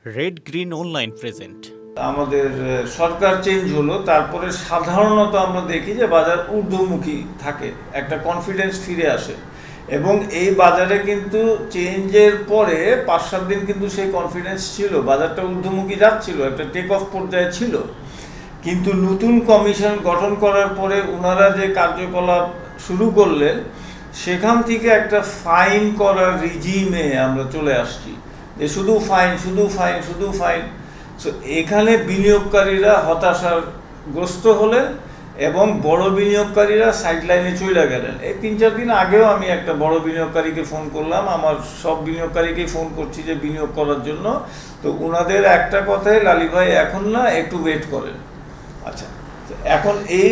Red green online present. আমাদের সরকার change হলো, তারপরে সাধারণত আমরা দেখি যে বাজার ঊর্ধ্বমুখী থাকে, একটা কনফিডেন্স ফিরে আসে। এবং এই বাজারে কিন্তু চেঞ্জের পরে 5-7 দিন কিন্তু সেই কনফিডেন্স ছিল, বাজারটা ঊর্ধ্বমুখী যাচ্ছিল, একটা টেক অফ পর্যায়ে ছিল। কিন্তু নতুন কমিশন গঠন করার পরে ওনারা যে কার্যকলাপ শুরু করলেন, সেখান থেকে একটা ফাইন করার রিজিমে আমরা চলে আসছি, যে শুধু ফাইন শুধু ফাইন শুধু ফাইন। সো এখানে বিনিয়োগকারীরা হতাশাগ্রস্ত হলেন এবং বড় বিনিয়োগকারীরা সাইডলাইনে চলে গেলেন। এই 3-4 দিন আগেও আমি একটা বড় বিনিয়োগকারীকে ফোন করলাম, আমার সব বিনিয়োগকারীকেই ফোন করছি যে বিনিয়োগ করার জন্য। তো ওনাদের একটা কথাই, লালি ভাই এখন না, একটু ওয়েট করেন। আচ্ছা, এখন এই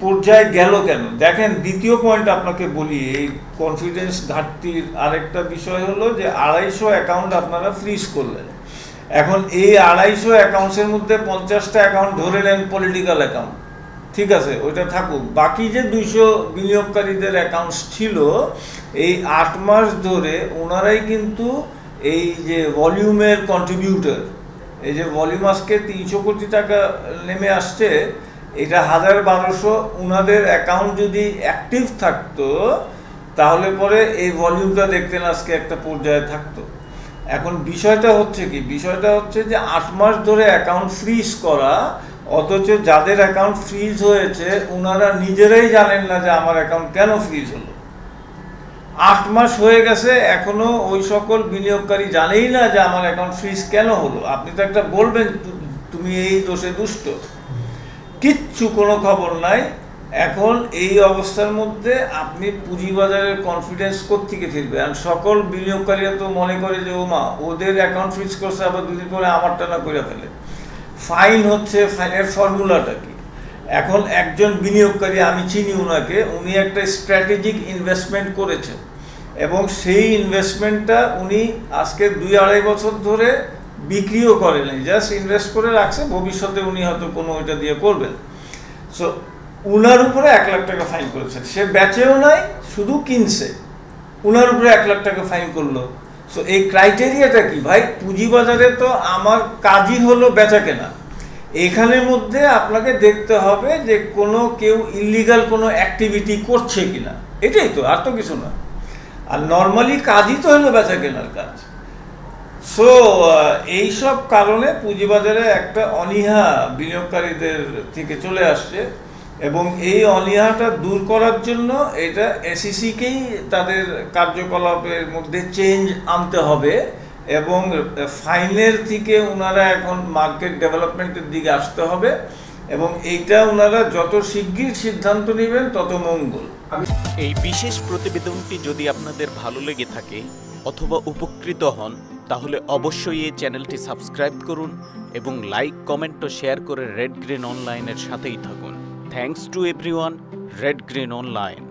পর্যায়ে গেল কেন দেখেন। দ্বিতীয় পয়েন্ট আপনাকে বলি, এই কনফিডেন্স ঘাটতির আরেকটা বিষয় হলো যে 250 অ্যাকাউন্ট আপনারা ফ্রিজ করলেন। এখন এই 250 অ্যাকাউন্টসের মধ্যে 50টা অ্যাকাউন্ট ধরে নেন পলিটিক্যাল অ্যাকাউন্ট, ঠিক আছে, ওইটা থাকুক। বাকি যে 200 বিনিয়োগকারীদের অ্যাকাউন্টস ছিল, এই 8 মাস ধরে ওনারাই কিন্তু এই যে ভলিউমের কন্ট্রিবিউটর, এই যে ভলিউম আজকে 300 কোটি টাকা নেমে আসছে, এটা 1000-1200 ওনাদের অ্যাকাউন্ট যদি অ্যাক্টিভ থাকতো, তাহলে পরে এই ভলিউমটা দেখতেন আজকে একটা পর্যায়ে থাকতো। এখন বিষয়টা হচ্ছে কি, বিষয়টা হচ্ছে যে 8 মাস ধরে অ্যাকাউন্ট ফ্রিজ করা, অথচ যাদের অ্যাকাউন্ট ফ্রিজ হয়েছে ওনারা নিজেরাই জানেন না যে আমার অ্যাকাউন্ট কেন ফ্রিজ হলো। 8 মাস হয়ে গেছে, এখনো ওই সকল বিনিয়োগকারী জানেই না যে আমার অ্যাকাউন্ট ফ্রিজ কেন হলো। আপনি তো একটা বলবেন তুমি এই দোষে দুষ্ট, কিচ্ছু কোনো খবর নাই। এখন এই অবস্থার মধ্যে আপনি পুঁজিবাজারের কনফিডেন্স কোত্থেকে ফিরবে? আর সকল বিনিয়োগকারীরা তো মনে করে যে ও মা, ওদের অ্যাকাউন্ট ফ্রিজ করছে, আবার 2 দিন পরে আমারটা না করে ফেলে। ফাইন হচ্ছে, ফাইনের ফর্মুলাটা কি? এখন একজন বিনিয়োগকারী, আমি চিনি ওনাকে, উনি একটা স্ট্র্যাটেজিক ইনভেস্টমেন্ট করেছেন এবং সেই ইনভেস্টমেন্টটা উনি আজকে 2-2.5 বছর ধরে বিক্রিও করেনি, জাস্ট ইনভেস্ট করে রাখছে, ভবিষ্যতে উনি হয়তো কোনো ওইটা দিয়ে করবেন। সো উনার উপরে 1 লাখ টাকা ফাইন করেছেন, সে বেচেও নাই, শুধু কিনছে, উনার উপরে 1 লাখ টাকা ফাইন করলো। সো এই ক্রাইটেরিয়াটা কি ভাই? পুঁজিবাজারে তো আমার কাজই হলো বেচা কেনা, এখানের মধ্যে আপনাকে দেখতে হবে যে কেউ ইলিগাল কোনো অ্যাক্টিভিটি করছে কিনা, এটাই তো, আর তো কিছু না। আর নর্মালি কাজই তো হলো বেচা কেনার কাজ। সো এইসব কারণে পুঁজিবাজারে একটা অনীহা বিনিয়োগকারীদের থেকে চলে আসছে এবং এই অনীহাটা দূর করার জন্য এটা এসইসিকেই তাদের কার্যকলাপের মধ্যে চেঞ্জ আনতে হবে এবং ফাইনের থেকে ওনারা এখন মার্কেট ডেভেলপমেন্টের দিকে আসতে হবে এবং এইটা ওনারা যত শিগগির সিদ্ধান্ত নেবেন তত মঙ্গল। এই বিশেষ প্রতিবেদনটি যদি আপনাদের ভালো লেগে থাকে অথবা উপকৃত হন, তাহলে অবশ্যই এই চ্যানেলটি সাবস্ক্রাইব করুন এবং লাইক, কমেন্ট ও শেয়ার করে রেড গ্রিন অনলাইনের সাথেই থাকুন। Thanks to everyone. Red green online.